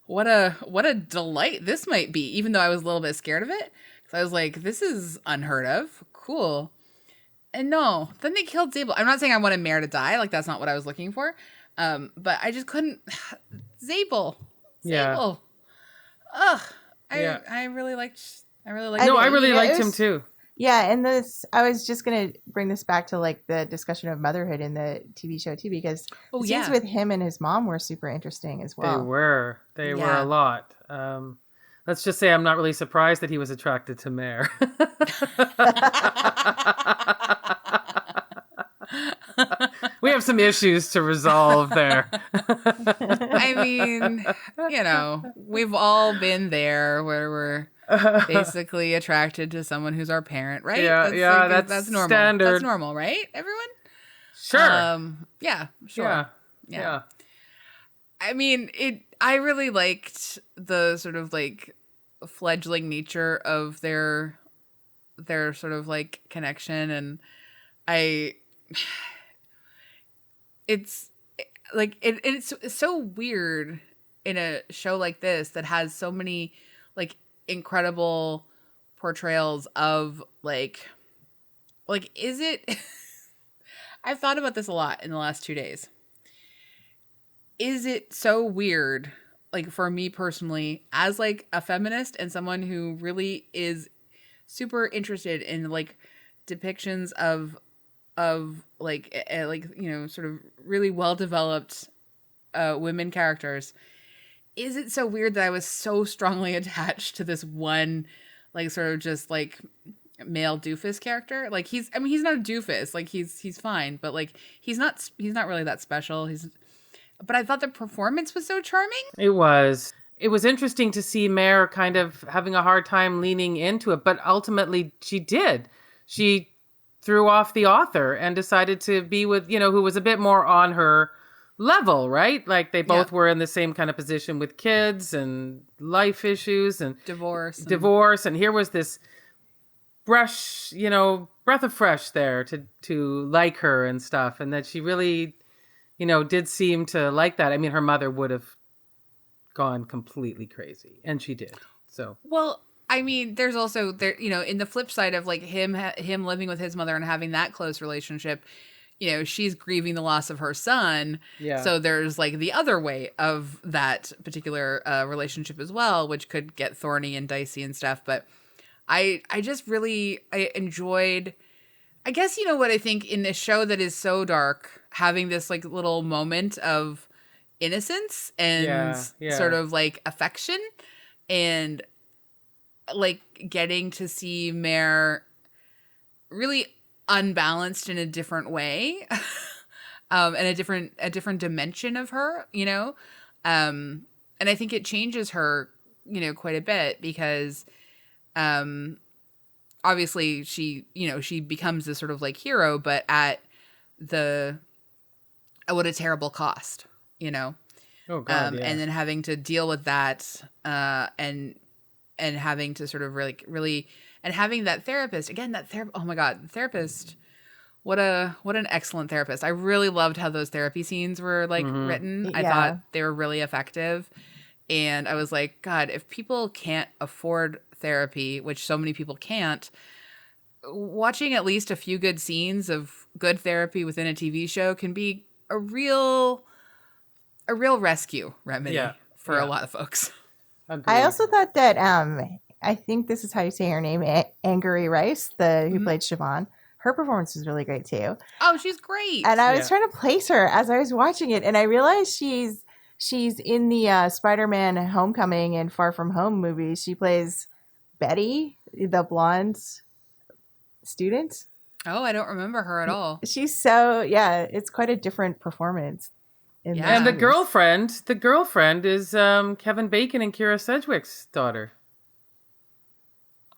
What a delight this might be, even though I was a little bit scared of it. Because I was like, this is unheard of. Cool. And no, then they killed Zabel. I'm not saying I wanted Mare to die. Like, that's not what I was looking for. But I just couldn't. Zabel. Ugh. I really liked him too. Yeah, and I was just gonna bring this back to like the discussion of motherhood in the TV show too, because scenes with him and his mom were super interesting as well. They were a lot. Let's just say I'm not really surprised that he was attracted to Mare. We have some issues to resolve there. I mean, you know, we've all been there where we're basically attracted to someone who's our parent, right? That's normal. Standard. That's normal, right? Everyone? Sure. Yeah, sure. Yeah. I mean, I really liked the sort of like fledgling nature of their sort of like connection, and it's like it's so weird in a show like this that has so many like incredible portrayals of like is it I've thought about this a lot in the last 2 days. Is it so weird, like for me personally, as like a feminist and someone who really is super interested in like depictions of like you know, sort of really well developed women characters, is it so weird that I was so strongly attached to this one like sort of just like male doofus character? Like he's not a doofus, like he's fine, but like he's not really that special. But I thought the performance was so charming. It was interesting to see Mare kind of having a hard time leaning into it, but ultimately she did. she threw off the author and decided to be with, who was a bit more on her level, right? Like they both were in the same kind of position with kids and life issues and divorce. And here was this breath of fresh there to like her and stuff. And that she really, did seem to like that. I mean, her mother would have gone completely crazy, and she did. So, well, I mean, there's also in the flip side of like him living with his mother and having that close relationship, she's grieving the loss of her son. Yeah. So there's like the other way of that particular relationship as well, which could get thorny and dicey and stuff. But I just really, I enjoyed, I guess, what I think in this show that is so dark, having this like little moment of innocence and sort of like affection, and like getting to see Mare really unbalanced in a different way, and a different dimension of her, and I think it changes her, quite a bit, because obviously she becomes this sort of like hero, but at what a terrible cost, Oh God, and then having to deal with that, and having to sort of really, and having that therapist again, oh my God, the therapist, what an excellent therapist. I really loved how those therapy scenes were like written. I thought they were really effective. And I was like, God, if people can't afford therapy, which so many people can't, watching at least a few good scenes of good therapy within a TV show can be a real rescue remedy for a lot of folks. Agreed. I also thought that I think this is how you say her name, Angourie Rice, who played Siobhan. Her performance was really great too. Oh, she's great. And I was trying to place her as I was watching it, and I realized she's in the Spider-Man Homecoming and Far From Home movies. She plays Betty, the blonde student. Oh, I don't remember her at all. She's it's quite a different performance. And the girlfriend is Kevin Bacon and Kira Sedgwick's daughter.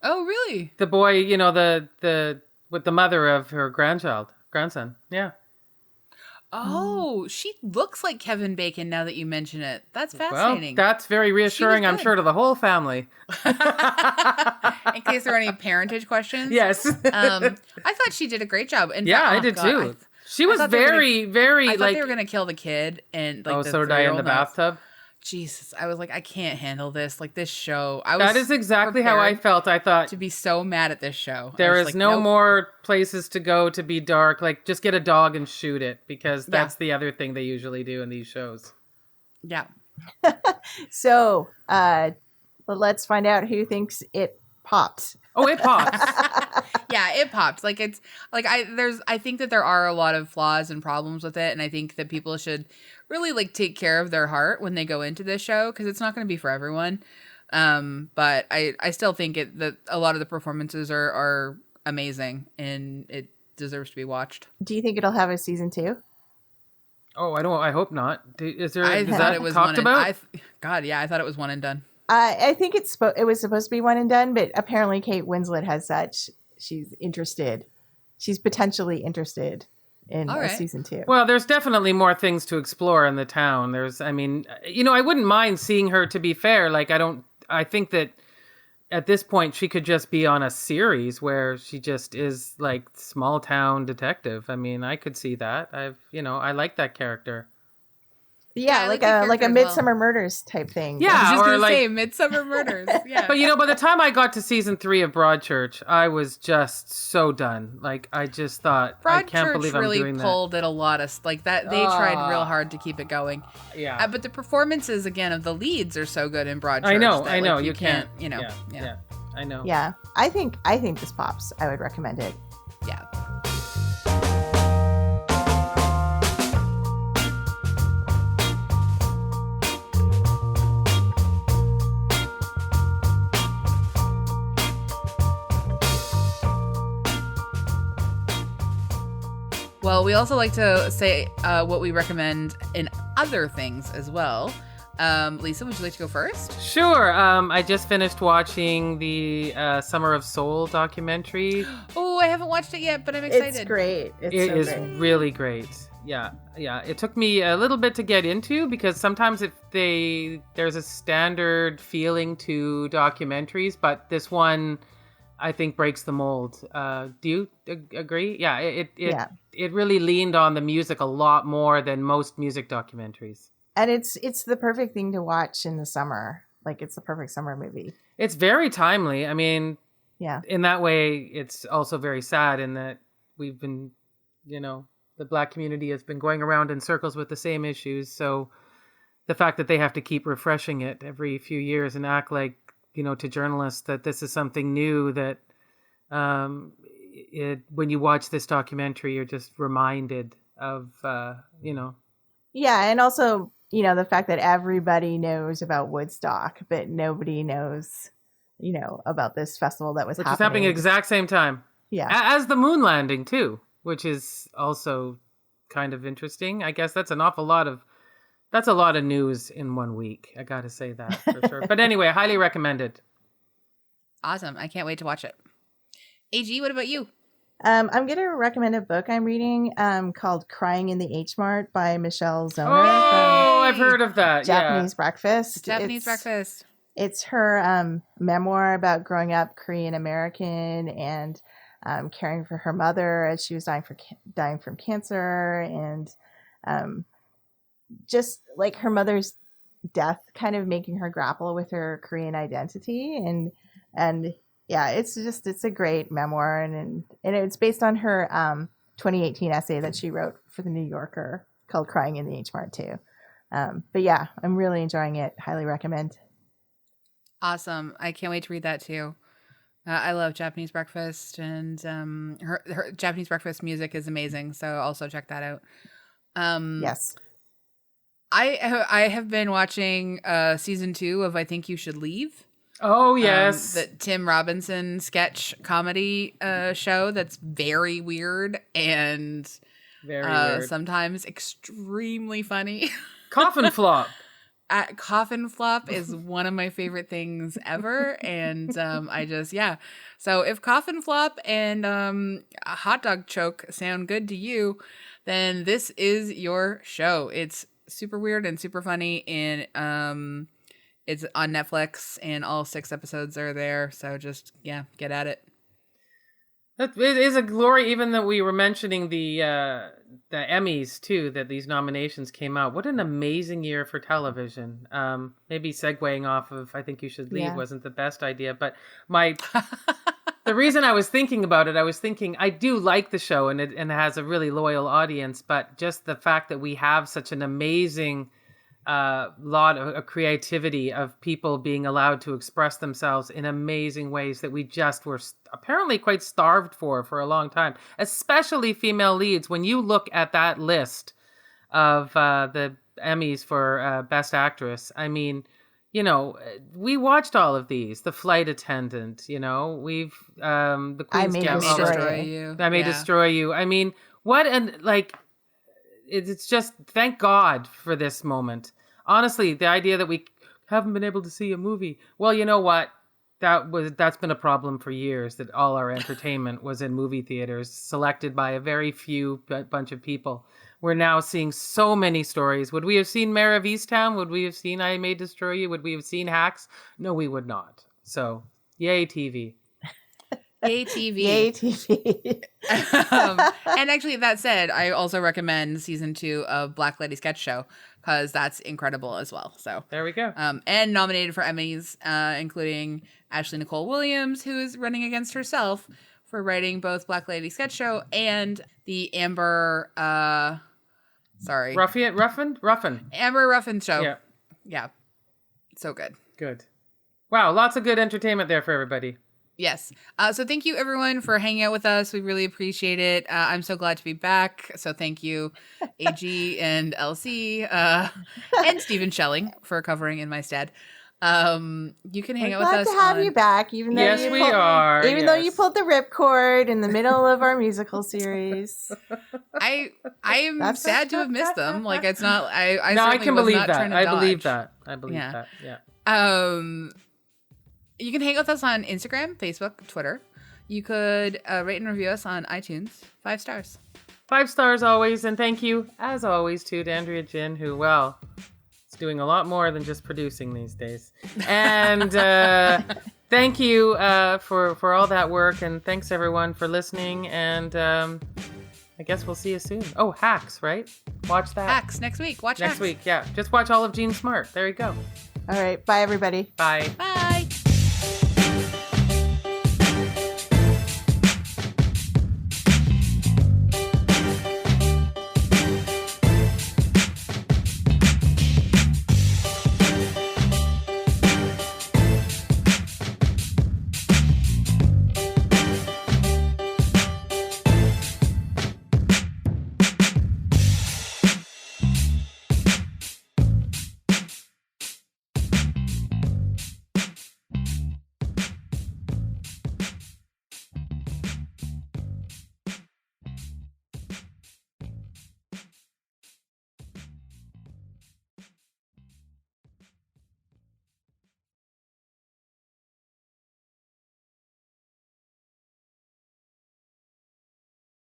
Oh, really? The boy, with the mother of her grandson. Yeah. Oh, she looks like Kevin Bacon now that you mention it. That's fascinating. Well, that's very reassuring, I'm sure, to the whole family. In case there are any parentage questions. Yes. I thought she did a great job. I did too. She was very, very I thought they were going to kill the kid and like so die in the bathtub. Jesus, I was like, I can't handle this. Like this show. That is exactly how I felt. I thought to be so mad at this show. There is no more places to go to be dark. Like just get a dog and shoot it, because that's the other thing they usually do in these shows. Yeah. So let's find out who thinks it popped. Oh, it pops. Yeah, it popped. Like it's like I think that there are a lot of flaws and problems with it, and I think that people should really like take care of their heart when they go into this show, because it's not going to be for everyone. But I still think that a lot of the performances are amazing, and it deserves to be watched. Do you think it'll have a season 2? Oh, I hope not. Is there? I thought it was talked about? I thought it was one and done. I think it was supposed to be one and done, but apparently Kate Winslet has she's interested. She's potentially interested in season 2. Well, there's definitely more things to explore in the town. I wouldn't mind seeing her, to be fair. Like, I think that at this point she could just be on a series where she just is like small town detective. I mean, I could see that. I like that character. Yeah, like a Midsummer Murders type thing. Yeah, I was just going to say Midsummer Murders. Yeah. But by the time I got to season 3 of Broadchurch, I was just so done. Like, I just thought, I can't believe I'm doing that. Broadchurch really pulled at a lot of like that. They tried real hard to keep it going. Yeah. But the performances again of the leads are so good in Broadchurch. I know. You can't. Yeah. I know. Yeah. I think this pops. I would recommend it. Yeah. Well, we also like to say what we recommend in other things as well. Lisa, would you like to go first? Sure. I just finished watching the Summer of Soul documentary. Oh, I haven't watched it yet, but I'm excited. It's great. It is really great. Yeah. It took me a little bit to get into because sometimes there's a standard feeling to documentaries, but this one I think breaks the mold. Do you agree? Yeah. It really leaned on the music a lot more than most music documentaries. And it's the perfect thing to watch in the summer. Like, it's the perfect summer movie. It's very timely. I mean, yeah. In that way, it's also very sad in that we've been, the Black community has been going around in circles with the same issues. So the fact that they have to keep refreshing it every few years and act like, to journalists that this is something new, that when you watch this documentary, you're just reminded of, Yeah, and also, the fact that everybody knows about Woodstock, but nobody knows, about this festival that was happening at the exact same time. Yeah. As the moon landing, too, which is also kind of interesting. I guess that's a lot of news in 1 week. I got to say that for sure. But anyway, highly recommended. Awesome. I can't wait to watch it. AG, what about you? I'm going to recommend a book I'm reading called Crying in the H Mart by Michelle Zoner. Oh, I've heard of that. Japanese Breakfast. Breakfast. It's her memoir about growing up Korean American and caring for her mother as she was dying from cancer, and just like her mother's death kind of making her grapple with her Korean identity, and yeah, it's a great memoir, and it's based on her 2018 essay that she wrote for the New Yorker called Crying in the H Mart too. But yeah, I'm really enjoying it. Highly recommend. Awesome. I can't wait to read that too. I love Japanese Breakfast, and her Japanese Breakfast music is amazing. So also check that out. Yes. I have been watching season 2 of I Think You Should Leave. Oh, yes. The Tim Robinson sketch comedy show that's very weird and very weird. Sometimes extremely funny. Coffin Flop. Coffin Flop is one of my favorite things ever. And So if Coffin Flop and a hot dog choke sound good to you, then this is your show. It's super weird and super funny, and it's on Netflix, and all 6 episodes are there. So just, get at it. It is a glory, even though we were mentioning the Emmys, too, that these nominations came out. What an amazing year for television. Maybe segueing off of I Think You Should Leave wasn't the best idea. But the reason I was thinking about it, I do like the show, and it has a really loyal audience. But just the fact that we have such an amazing lot of creativity of people being allowed to express themselves in amazing ways that we just were apparently quite starved for a long time, especially female leads. When you look at that list of the Emmys for Best Actress, I mean, we watched all of these. The Flight Attendant, we've the Queen's Gambit. I May Destroy You. I mean, it's just, thank God for this moment. Honestly, the idea that we haven't been able to see a movie. Well, you know what? That's been a problem for years, that all our entertainment was in movie theaters, selected by a very few bunch of people. We're now seeing so many stories. Would we have seen Mare of Easttown? Would we have seen I May Destroy You? Would we have seen Hacks? No, we would not. So, yay TV. Yay TV. Yay TV. And actually, that said, I also recommend season 2 of Black Lady Sketch Show, because that's incredible as well. So there we go. And nominated for Emmys, including Ashley Nicole Williams, who is running against herself for writing both Black Lady Sketch Show and the Amber Ruffin. Amber Ruffin Show. Yeah. So good. Good. Wow, lots of good entertainment there for everybody. Yes. So thank you, everyone, for hanging out with us. We really appreciate it. I'm so glad to be back. So thank you, AG and LC, and Stephen Schelling for covering in my stead. You can hang out with Glad us. to have you back, even though Yes, we are. Even though you Yes. pulled the ripcord in the middle of our musical series. I am That's- sad to have missed them. Like it's not. I No, I certainly can was believe not that. trying to I believe dodge. that. I believe Yeah. that. Yeah. You can hang out with us on Instagram, Facebook, Twitter. You could rate and review us on iTunes. 5 stars. 5 stars always, and thank you, as always, to Andrea Gin, who, well, is doing a lot more than just producing these days. And thank you for all that work, and thanks, everyone, for listening, and I guess we'll see you soon. Oh, Hacks, right? Watch that. Hacks next week. Watch Next Hacks. week, yeah. Just watch all of Gene Smart. There you go. All right. Bye, everybody. Bye. Bye.